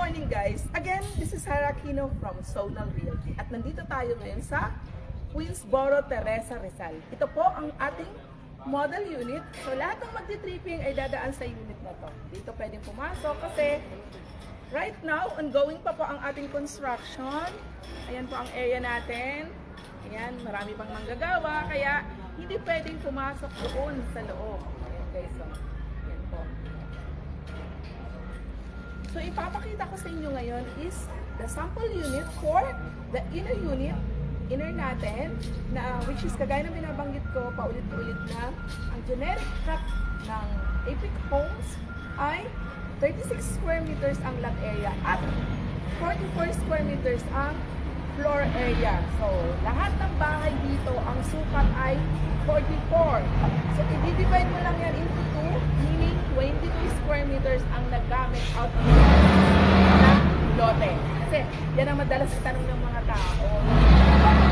morning guys! Again, this is Sarah Aquino from Zonal Realty at nandito tayo ngayon sa Queensboro, Teresa, Rizal. Ito po ang ating model unit. So lahat ng magti-tripping ay dadaan sa unit na to. Dito pwedeng pumasok kasi right now, ongoing pa po ang ating construction. Ayan po ang area natin. Ayan, marami pang manggagawa kaya hindi pwedeng pumasok doon sa loob. Ayan guys, so ayan po. So, ipapakita ko sa inyo ngayon is the sample unit for the inner natin, na which is kagaya ng binabanggit ko, paulit-ulit na, ang generic cut ng Apex Homes ay 36 square meters ang lot area at 44 square meters ang floor area. So, lahat ng bahay dito, ang sukat ay 44. So, i-divide mo lang yan into 2, meaning 22 square meters ang nagamit out of ng lote. Kasi, yan ang madalas itanong ng mga tao.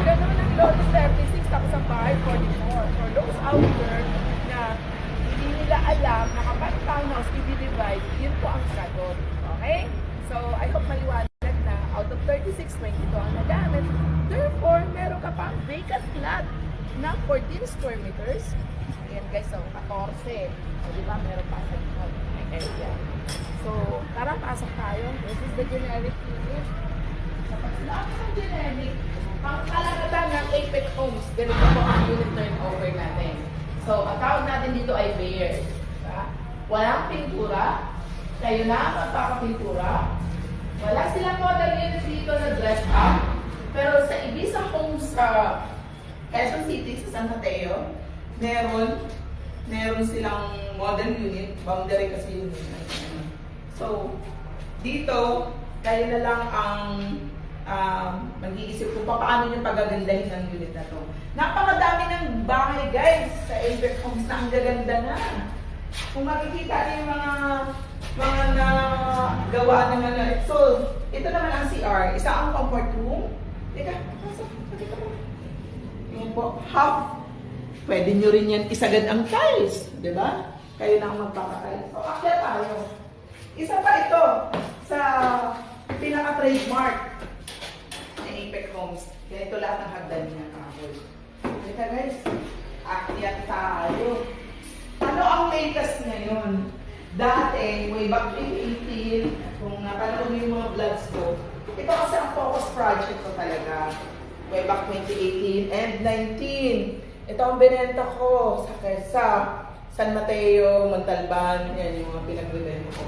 Ganoon ang lote 36, tapos ang bahay 44. For those out there na hindi nila alam na kapag townhouse i-divide, yun po ang sagot. Okay? So, I hope maliwanag na out of 36, 22 ang nagamit. Therefore, meron ka pang vacant lot na 14 square meters. Ayan guys, so 14. So, di ba, meron pa sa area. So, tara, pasok tayo. This is the generic unit. Kapag sila ang generic, ang kalagatan ng Apex Homes, ganito po ang unit turnover natin. So, ang tawag natin dito ay bare. Diba? Walang pintura. Kayo na ang magpapapintura. Wala silang model unit dito na dress up. Pero sa Ibiza Homes sa Quezon City, sa San Mateo, meron silang model unit. Boundary kasi yun. So, dito, kayo na lang ang mag-iisip kung paano nyo pagagandahin ng unit na to. Napakadami ng bahay guys sa Apex Homes na ang gaganda na. Kung makikita niyo yung mga nagawa naman na. So, ito naman ang CR. Isa ang comfort room. Teka, pakita po. Yan po, half. Pwede nyo rin yan isagad ang tiles. Diba? Kayo na ang magpapatiles. So, akyat tayo. Isa pa ito sa pinaka-trademark ng Apex Homes. Ganito lahat ng hagdan niya kahoy. Teka guys, akyat tayo. Ano ang latest ngayon? Dati, way back 2018, kung napanood mo yung mga vlogs ko, ito kasi ang focus project ko talaga. Way back 2018 and 19. Ito ang binenta ko sa San Mateo, Montalban, yan yung mga pinagbibenta ko.